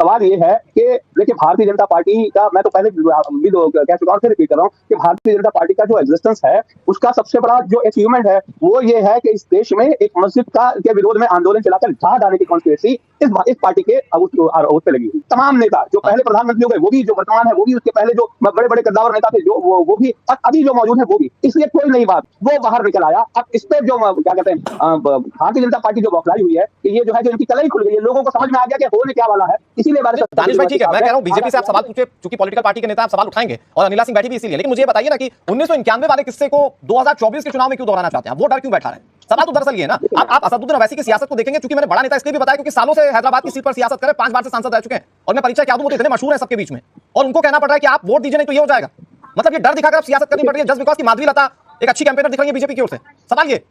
सवाल ये है कि देखिए भारतीय जनता पार्टी का, मैं तो पहले भी कह चुका हूं, फिर रिपीट कर रहा हूं कि भारतीय जनता पार्टी का जो एग्जिस्टेंस है उसका सबसे बड़ा जो अचीवमेंट है वो ये है कि इस देश में एक मस्जिद के विरोध में आंदोलन चलाकर जहां डालने की कॉन्स्पिरेसी इस पार्टी के आरोप पे लगी हुई। तमाम नेता जो पहले प्रधानमंत्री हो गए वो भी, जो वर्तमान है वो भी, उसके पहले जो बड़े बड़े कद्दावर नेता थे जो वो भी, और अभी जो मौजूद है वो भी, इसलिए कोई नई बात वो बाहर निकल आया। अब इस पे जो क्या कहते हैं भारतीय जनता पार्टी जो बौखलाई हुई है कि ये जो है, जो इनकी कलई खुल गई है, लोगों को समझ में आ गया कि होने क्या वाला है। इसीलिए दानिश भाई ठीक है, मैं कह रहा हूं बीजेपी से आप सवाल पूछे, चूंकि पॉलिटिकल पार्टी के नेता आप सवाल उठाएंगे और अनिला सिंह बैठी भी इसीलिए, लेकिन मुझे बताइए ना कि 1991 वाले किस्से को 2024 के चुनाव में क्यों दोहराना चाहते हैं? वो डर क्यों बैठा रहे हैं? सवाल तो दरअसल ये है ना, आप असदुद्दीन ओवैसी की सियासत को देखेंगे, क्योंकि मैंने बड़ा नेता इसलिए भी बताया क्योंकि सालों से हैदराबाद की सीट पर सियासत करे, 5 बार से सांसद रह चुके हैं, और मैं परिचय क्या दूं, वो तो इतने मशहूर है सबके बीच में, और उनको कहना पड़ रहा है कि आप वोट दीजिए नहीं तो ये हो जाएगा। मतलब ये डर दिखाकर आप सियासत करनी पड़ रही है जस्ट बिकॉज की माधवी लता एक अच्छी कैंपेनर दिख रही है बीजेपी की ओर से। सवाल ये,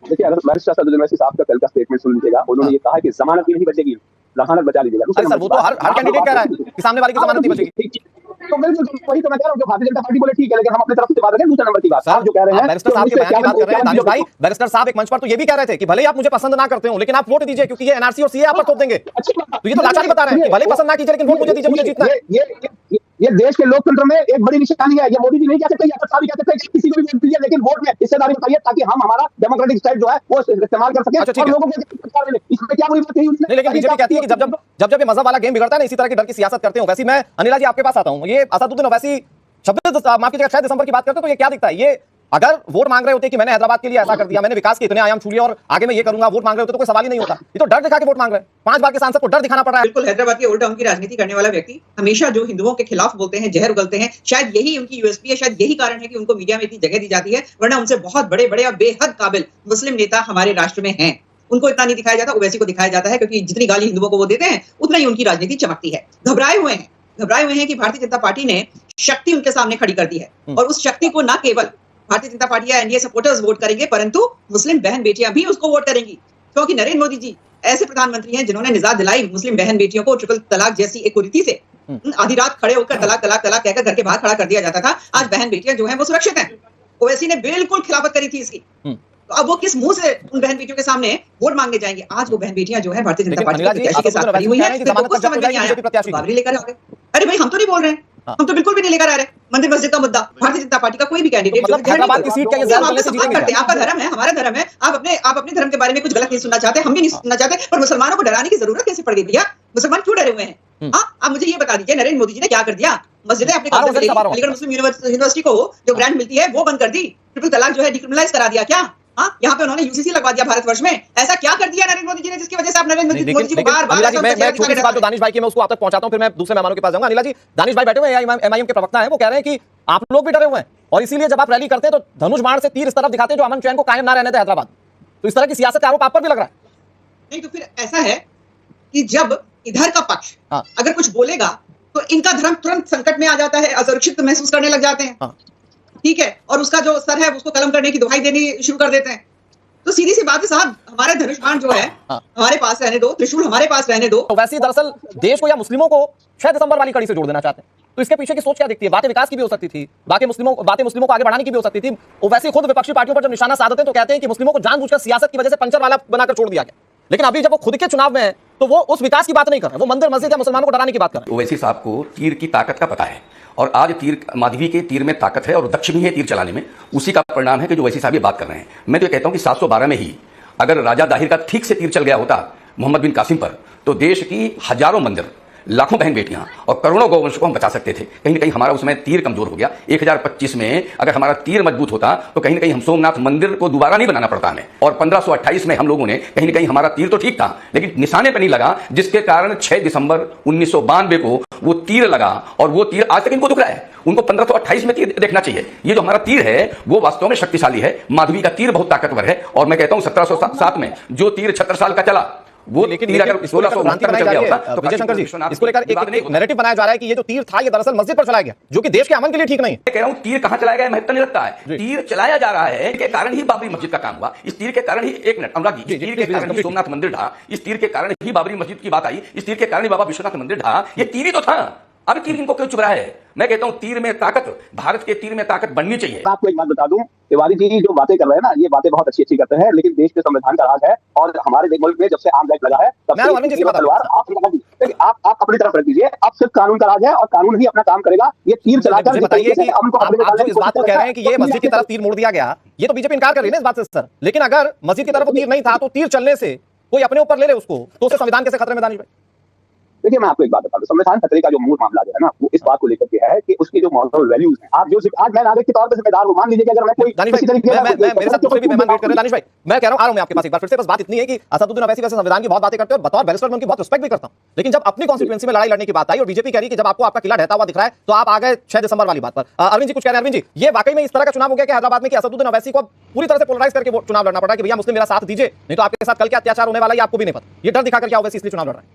देखिए अगर बैरिस्टर असदुद्दीन ओवैसी साहब का कल का स्टेटमेंट सुन लीजिएगा, उन्होंने ये कहा कि जमानत भी नहीं बचेगी, जमानत बचा लीजिएगा। अरे सर वो तो हर कैंडिडेट कह रहा है कि सामने वाले की जमानत नहीं बचेगी। तो बिल्कुल वही तो मैं कह रहा हूं, जो भारतीय जनता पार्टी बोले ठीक है, लेकिन हम अपनी तरफ से बात करें। दूसरे नंबर की बात आप जो कह रहे हैं, बैरिस्टर साहब के बयान की बात कर रहे हैं दानिश भाई, बैरिस्टर साहब एक मंच पर तो ये भी कह रहे थे कि भले ही आप मुझे पसंद ना करते हो लेकिन आप वोट दीजिए क्योंकि ये एनआरसी और सीए आप पर थोप देंगे। तो ये तो लाचारी बता रहे हैं कि भले पसंद ना कीजिए लेकिन वोट मुझे दीजिए, मुझे जीतना है। ये देश के लोकतंत्र में एक बड़ी निशानी है। ये मोदी जी नहीं कह सकते, यादव साहब भी कह सकते किसी को भी वोट दीजिए, लेकिन वोट में हिस्सेदारी बताइए ताकि हम हमारा डेमोक्रेटिक स्टाइल जो है वो इस्तेमाल कर सकें और लोगों को इसमें क्या बुरी बात कही उसने। लेकिन बीजेपी कहती है कि जब ये मजहब वाला गेम बिगड़ता है ना, इसी तरह की डर की सियासत करते हो। वैसे मैं अनिला जी आपके पास आता हूं, ये असदुद्दीन ओवैसी 6 दिसंबर की बात करते तो ये क्या दिखता है? ये अगर वोट मांग रहे होते कि मैंने हैदराबाद के लिए ऐसा कर दिया, मैंने विकास के इतने आयाम छू लिए और आगे मैं ये करूंगा, वोट मांग रहे होते तो कोई सवाल ही नहीं होता। ये तो डर दिखा के वोट मांग रहे हैं। 5 बार के सांसद को डर दिखाना पड़ रहा है। बिल्कुल, हैदराबाद के ओल्ड टाउन की राजनीति करने वाला व्यक्ति हमेशा जो हिंदुओं के खिलाफ बोलते हैं, जहर उगलते हैं, शायद यही उनकी यूएसपी है, शायद यही कारण है कि उनको मीडिया में इतनी जगह दी जाती है, वरना उनसे बहुत बड़े बड़े और बेहद काबिल मुस्लिम नेता हमारे राष्ट्र में हैं। उनको इतना नहीं दिखाया जाता, ओवैसी को दिखाया जाता है, क्योंकि जितनी गाली हिंदुओं को वो देते हैं उतना ही उनकी राजनीति चमकती है। घबराए हुए हैं कि भारतीय जनता पार्टी ने शक्ति उनके सामने खड़ी कर दी है, और उस शक्ति को न केवल भारतीय जनता पार्टी या एनडीए सपोर्टर्स वोट करेंगे, परंतु मुस्लिम बहन बेटियां भी उसको वोट करेंगी, क्योंकि नरेंद्र मोदी जी ऐसे प्रधानमंत्री हैं जिन्होंने निजात दिलाई मुस्लिम बहन बेटियों को ट्रिपल तलाक जैसी एक कुरीति से। आधी रात खड़े होकर तलाक तलाक तलाक कहकर घर के बाहर खड़ा कर दिया जाता था। आज बहन बेटियां जो हैं वो सुरक्षित हैं। ओवैसी ने बिल्कुल खिलाफत करी थी इसकी, तो अब वो किस मुंह से उन बहन बेटियों के सामने वोट मांगने जाएंगे? आज वो बहन बेटियां जो है भारतीय जनता पार्टी के प्रत्याशी के साथ खड़ी हुई है, कुछ समझ नहीं आया बाबरी लेकर आ गए। अरे भाई हम तो नहीं बोल रहे हैं, हम तो बिल्कुल भी नहीं लेकर आ रहे मंदिर मस्जिद का मुद्दा। भारतीय जनता पार्टी का कोई भी कैंडिडेट हैदराबाद की सीट के आपका धर्म है, हमारा धर्म है, आप अपने धर्म के बारे में कुछ गलत नहीं सुनना चाहते, हम भी नहीं सुनना चाहते, पर मुसलमानों को डराने की जरूरत कैसे पड़ गई भैया? मुसलमान क्यों डरे हुए हैं? आप मुझे ये बता दीजिए, नरेंद्र मोदी जी ने क्या कर दिया? मस्जिदें अपने कब्जे में ले ली, अलीगढ़ मुस्लिम यूनिवर्सिटी को जो ग्रांट मिलती है वो बंद कर दी, ट्रिपल तलाक जो है डिक्रिमिनलाइज करा दिया। क्या यहाँ पे उन्होंने यूसीसी लगवा दिया भारतवर्ष में? ऐसा क्या कर दिया नरेंद्र मोदी जी ने जिसकी वजह से आप नरेंद्र मोदी जी को बार-बार मैं छोटी सी बात जो दानिश भाई की मैं उसको आप तक पहुंचाता हूं, फिर मैं दूसरे मेहमानों के पास जाऊंगा। अनिला जी, दानिश भाई बैठे हुए हैं, एमआईएम के प्रवक्ता हैं, वो कह रहे हैं कि आप लोग भी डरे हुए हैं और इसीलिए जब आप रैली करते हैं तो धनुष बाण से तीर इस तरफ दिखाते हैं जो अमन चैन को कायम ना रहने दे हैदराबाद। तो इस तरह की सियासत का आरोप आप पर भी लग रहा है। नहीं तो फिर ऐसा है कि जब इधर का पक्ष अगर कुछ बोलेगा तो इनका धर्म तुरंत संकट में आ जाता है, असुरक्षित महसूस करने लग जाते हैं, ठीक है, और उसका जो सर है उसको कलम करने की दुहाई देनी शुरू कर देते हैं। तो सीधी सी बात है साहब, हमारा धनुष बाण जो है हमारे पास रहने दो, त्रिशूल हमारे पास रहने दो। तो वैसे दरअसल देश को या मुस्लिमों को 6 दिसंबर वाली कड़ी से जोड़ देना चाहते हैं, तो इसके पीछे की सोच क्या दिखती है? बातें विकास की भी हो सकती थी, बातें मुस्लिमों को आगे बढ़ाने की भी हो सकती थी। वैसे खुद विपक्षी पार्टियों पर जब निशाना साधते हैं तो कहते हैं कि मुस्लिमों को जानबूझकर सियासत की वजह से पंचर वाला बनाकर छोड़ दिया गया, लेकिन अभी जब वो खुद के चुनाव में है तो वो उस विकास की बात नहीं कर रहे, वो मंदिर मस्जिद या मुसलमानों को डराने की बात कर रहे हैं। ओवैसी साहब को तीर की ताकत का पता है, और आज तीर माधवी के तीर में ताकत है और दक्ष भी है तीर चलाने में। उसी का परिणाम है कि जो ओवैसी साहब ये बात कर रहे हैं। मैं तो ये कहता हूं कि 712 में ही अगर राजा दाहिर का ठीक से तीर चल गया होता मोहम्मद बिन कासिम पर, तो देश की हजारों मंदिर, लाखों बहन बेटियां और करोड़ों गौवंश को हम बचा सकते थे। कहीं ना कहीं हमारा उसमें तीर कमजोर हो गया। 1025 में अगर हमारा तीर मजबूत होता तो कहीं ना कहीं हम सोमनाथ मंदिर को दोबारा नहीं बनाना पड़ता हमें। और 1528 में हम लोगों ने कहीं ना कहीं हमारा तीर तो ठीक था लेकिन निशाने पर नहीं लगा, जिसके कारण 6 दिसंबर 1992 को वो तीर लगा, और वो तीर आज तक इनको दुख रहा है। उनको 1528 में तीर देखना चाहिए। ये जो हमारा तीर है वो वास्तव में शक्तिशाली है। माधवी का तीर बहुत ताकतवर है, और मैं कहता हूं 1707 में जो तीर 76 साल का चला वो लेकिन अगर इसको लेकर विजय शंकर जी, इसको लेकर एक नैरेटिव बनाया जा रहा है कि ये जो तीर था ये दरअसल मस्जिद पर चलाया गया, जो कि देश के अमन के लिए ठीक नहीं है। मैं कह रहा हूं तीर कहां चलाया गया महत्व नहीं लगता है, तीर चलाया जा रहा है के कारण ही बाबरी मस्जिद का काम हुआ। इस तीर के कारण ही, एक मिनट अनुराग जी, इस तीर के कारण ही सोमनाथ मंदिर ढहा, इस तीर के कारण ही बाबरी मस्जिद की बात आई, इस तीर के कारण ही बाबा विश्वनाथ मंदिर ढहा। ये तीर ही तो था। अब तीर इनको क्यों चुभ रहा है? मैं कहता हूं तीर में ताकत, भारत के तीर में ताकत बननी चाहिए। आपको एक बात बता दूं, तिवारी जी जो बातें कर रहे हैं ना, ये बातें बहुत अच्छी करते हैं, लेकिन देश के संविधान का राज है और हमारे मुल्क में जब से आर्म्स एक्ट लगा है तब से आप अपनी तरफ रख दीजिए। अब सिर्फ कानून का राज है और कानून ही अपना काम करेगा। ये तीर चलाकर मुझे बताइए कि आप जो इस बात को कह रहे हैं कि ये मस्जिद की तरफ तीर मोड़ दिया गया, ये तो बीजेपी इनकार कर रही है ना इस बात से सर। लेकिन अगर मस्जिद की तरफ वो तीर नहीं था तो तीर चलने से कोई अपने ऊपर ले उसको, तो उससे संविधान कैसे खतरे में? दानिश भाई देखिए, मैं आपको एक बात बता दूं, संविधान खतरे का जो मूल मामला जो है ना, वो इस बात को लेकर के है कि उसकी जो मॉरल वैल्यूज हैं, आप जो आज मैं नागरिक के तौर पर जिम्मेदार हूं, मान लीजिए कि अगर मैं कोई किसी तरीके से मेरे साथ दूसरे भी मेहमान वेट कर रहे हैं। दानिश भाई मैं कह रहा हूं, आ रहा हूं मैं आपके पास एक बार फिर से। बस बात इतनी है कि असदुद्दीन ओवैसी वैसे संविधान की बहुत बातें करते हैं और बतौर बैरिस्टर मैं उनकी बहुत रिस्पेक्ट भी करता हूं, लेकिन जब अपनी कॉन्स्टिट्यूएंसी में लड़ाई लड़ने की बात आई और बीजेपी कह रही कि जब आपको आपका किला ढहता हुआ दिख रहा है तो आप आ गए 6 दिसंबर वाली बात पर। अरविंद जी कुछ कह रहे हैं। अरविंद जी, ये वाकई में इस तरह का चुनाव हो गया कि हैदराबाद में कि असदुद्दीन ओवैसी को पूरी तरह से पोलराइज करके चुनाव लड़ना पड़ा कि भैया मुस्लिम मेरा साथ दीजिए, नहीं तो आपके साथ कल क्या अत्याचार होने वाला है आपको भी नहीं पता। ये डर दिखाकर क्या ओवैसी इसलिए चुनाव लड़ रहा है?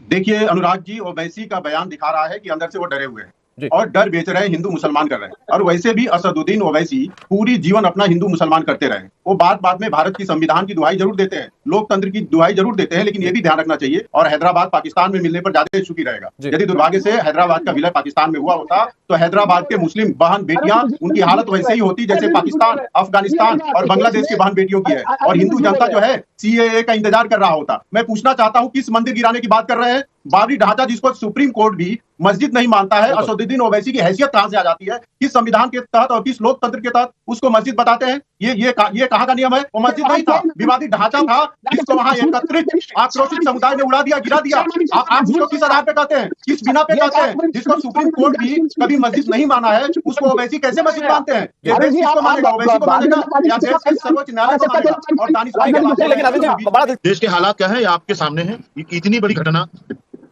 देखिए अनुराग जी, ओवैसी का बयान दिखा रहा है कि अंदर से वो डरे हुए हैं और डर बेच रहे हैं, हिंदू मुसलमान कर रहे हैं। और वैसे भी असदुद्दीन ओवैसी पूरी जीवन अपना हिंदू मुसलमान करते रहे। वो बात में भारत की संविधान की दुहाई जरूर देते हैं, लोकतंत्र की दुहाई जरूर देते हैं, लेकिन ये भी ध्यान रखना चाहिए और हैदराबाद पाकिस्तान में मिलने पर ज्यादा सुखी रहेगा। यदि दुर्भाग्य से हैदराबाद का विलय पाकिस्तान में हुआ होता तो हैदराबाद के मुस्लिम बहन बेटियां, उनकी हालत वैसे ही होती जैसे पाकिस्तान, अफगानिस्तान और बांग्लादेश की बहन बेटियों की है। और हिंदू जनता जो है सीएए का इंतजार कर रहा होता। मैं पूछना चाहता हूँ, किस मंदिर गिराने की बात कर रहे हैं? बाबरी ढांचा जिसको सुप्रीम कोर्ट भी मस्जिद नहीं मानता है, असदुद्दीन ओवैसी की हैसियत कहां से आ जाती है? किस संविधान के तहत और किस लोकतंत्र के तहत उसको मस्जिद बताते हैं? ये कहां का नियम है? वो मस्जिद नहीं था, विवादित ढांचा था जिसको वहां एकत्रित आक्रोशित समुदाय ने उड़ा दिया, गिरा दिया। आप उसको किस आधार पे कहते हैं, किस बिना पे कहते हैं? जिसको सुप्रीम कोर्ट भी कभी मस्जिद नहीं माना है उसको ओवैसी कैसे मस्जिद मानते हैं? ये देश किसको मानेगा? ओवैसी को मानेगा या देश के सर्वोच्च न्यायालय को मानेगा? और दानिश भाई देश के हालात क्या है आपके सामने है। इतनी बड़ी घटना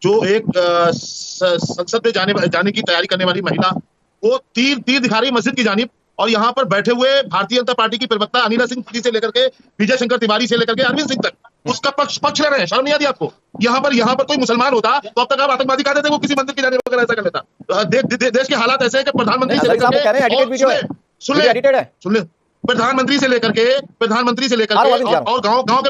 जो एक संसद में जाने की तैयारी करने वाली महिला वो तीर दिखा रही मस्जिद की जानिब, और यहाँ पर बैठे हुए भारतीय जनता पार्टी की प्रवक्ता अनिला सिंह जी से लेकर के विजय शंकर तिवारी से लेकर के अरविंद सिंह तक उसका पक्ष ले रहे हैं। शर्म नहीं आती आपको? यहाँ पर कोई मुसलमान होता तो अब तक आप आतंकवादी कहते थे, वो किसी मंदिर की जानिब वगैरह ऐसा कर लेता। देश के हालात ऐसे है कि प्रधानमंत्री से लेकर प्रधानमंत्री से लेकर के और गांव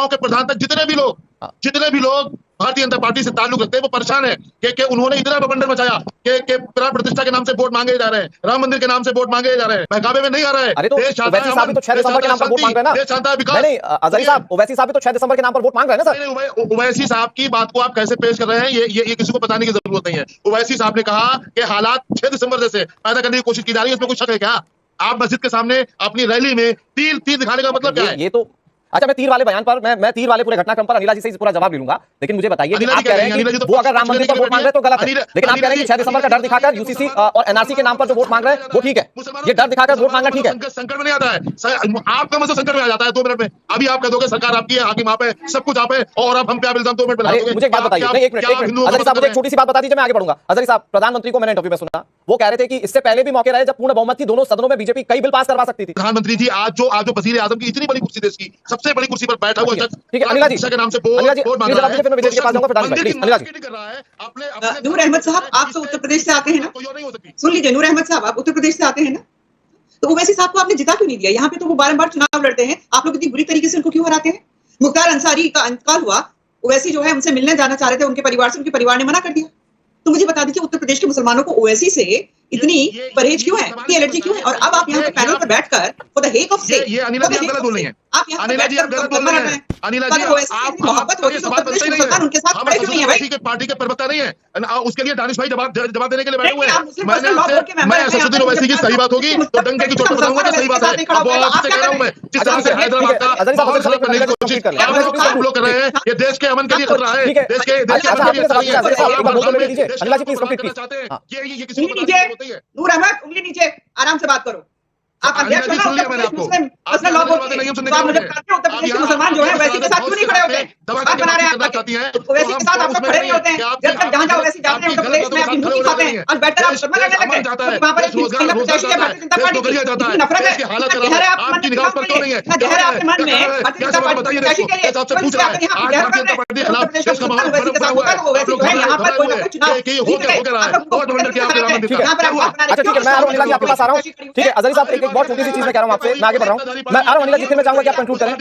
के प्रधान तक जितने भी लोग भारतीय जनता पार्टी से ताल्लुक रखते हैं वो परेशान है कि उन्होंने इतना बवंडर मचाया कि प्राण प्रतिष्ठा के नाम से वोट मांगे जा रहे हैं, राम मंदिर के नाम से वोट मांगे जा रहे हैं, बहकावे में नहीं आ रहा है। अरे तो ओवैसी साहब तो 6 दिसंबर के नाम पर वोट मांग रहे हैं ना? नहीं अजहरी साहब, ओवैसी साहब तो 6 दिसंबर के नाम पर वोट मांग रहे हैं ना सर? ओवैसी साहब की बात को आप कैसे पेश कर रहे हैं ये किसी को बताने की जरूरत नहीं है। ओवैसी साहब ने कहा कि हालात 6 दिसंबर जैसे पैदा करने की कोशिश की जा रही है, इसमें कुछ शक है क्या? आप मस्जिद के सामने अपनी रैली में तीर दिखाने का मतलब क्या है? ये तो अच्छा, मैं तीर वाले बयान पर मैं तीर वाले पूरे घटनाक्रम पर अनिला जी से पूरा जवाब ले लूंगा, लेकिन मुझे बताइए कि आप कह रहे हैं कि वो अगर राम मंदिर पर वोट मांग रहे हैं तो गलत है, लेकिन आप कह रहे हैं कि 6 दिसंबर का डर दिखाकर यूसीसी और एनआरसी के नाम पर जो वोट मांग रहे हैं वो ठीक है, ये डर दिखाकर वोट मांगना ठीक है? संकट में नहीं आता है आपका, मतलब संकट में आ जाता है 2 मिनट में। अभी आप कह दोगे सरकार आपकी है, हाकिम आप है, सब कुछ आप है, और अब हम पे इल्जाम 2 मिनट में लगाओगे। मुझे एक बात बताइए, एक मिनट अजहरी साहब, मुझे एक छोटी सी बात बता दीजिए, मैं आगे बढ़ूंगा। अजहरी साहब, प्रधानमंत्री को मैंने इंटरव्यू में सुना, वो कह रहे थे कि इससे पहले भी मौके रहे जब पूर्ण बहुमत थी, दोनों सदनों में बीजेपी कई बिल पास करवा सकती थी। प्रधानमंत्री जी आज जो वजीर आजम की इतनी बड़ी कुर्सी, देश की सबसे बड़ी कुर्सी पर बैठा हुआ शख्स, ठीक है अनिला जी के नाम से वोट मांग रहा है, फिर मैं विजय के पास जाऊंगा, फिर दानिश भाई अनिला जी। नूर अहमद साहब, आप तो उत्तर प्रदेश से आते हैं ना? सुन लीजिए नूर अहमद साहब, आप उत्तर प्रदेश से आते हैं ना? तो ओवैसी साहब को आपने जिता क्यों नहीं दिया? यहाँ पे तो वो बारंबार चुनाव लड़ते हैं, आप लोग इतनी बुरी तरीके से उनको क्यों हराते हैं? मुख्तार अंसारी का इंतकाल हुआ, ओवैसी जो है उनसे मिलने जाना चाह रहे थे उनके परिवार से, उनके परिवार ने मना कर दिया। तो मुझे बता दीजिए उत्तर प्रदेश के मुसलमानों को ओवैसी से इतनी परहेज क्यों है, इतनी एलर्जी क्यों है? और अब आप यहाँ पे पैनल पर बैठकर फॉर द हेक ऑफ से ये अनिला जी आप गलत बोल रही हैं। आप यहाँ अनिला जी आप गलत बोल रहे हैं। अनिला जी आप मोहब्बत होगी तो उत्तर प्रदेश के मुसलमान उनके साथ खड़े क्यों नहीं है भाई? पार्टी के प्रवक्ता नहीं है, उसके लिए दानिश भाई जवाब देने के लिए बैठे हुए हैं। मैं मैं असदुद्दीन ओवैसी की सही बात होगी तो डंके की चोट पर बताऊंगा कि सही बात है। अब आपसे कह रहा हूं मैं, जिस तरह से हैदराबाद का माहौल खराब करने की कोशिश आप लोग कर रहे हैं, ये देश के अमन के लिए खतरा है, देश के अमन के लिए खतरा है। अनिला जी प्लीज कंप्लीट चाहते हैं ये किसी को नीचे नूर अहमद, उंगली नीचे, आराम से बात करो। आप अध्यक्ष हो ना मुस्लिम पर्सनल लॉ बोर्ड के, तो आप मुझे बताते हैं उत्तर प्रदेश के मुसलमान जो है वैसी के साथ क्यों नहीं खड़े होते? बात बना रहे हैं आप वैसी के साथ, आप लोग खड़े नहीं होते हैं। जब तक जहां वैसी जाते हैं उत्तर प्रदेश में अपनी मुर्गी खाते हैं और बैठकर आप शर्मा करने लगे, वहां पर एक महिला प्रत्याशी है भारतीय जनता पार्टी की, नफरत है, जहर है आपके मन में, जहर है आपके मन में भारतीय जनता पार्टी प्रत्याशी के लिए। तो इसलिए आप यहाँ जहर कर रहे हैं। उत्तर प्रदेश का मुसलमान वैसी के साथ होता है, वैसी जो है यहाँ पर कोई ना कोई चुनाव ठीक है, यहाँ पर आप अपना। अच्छा ठीक है, मैं आ रहा हूं अनिला जी आपके पास आ रहा हूं। ठीक है अजहरी साहब, एक बहुत छोटी सी चीज मैं कह रहा हूं आपसे, मैं आगे बढ़ रहा हूं, मैं आ रहा हूं अनिला जी, फिर मैं चाहूंगा कि आप कंक्लूड करें।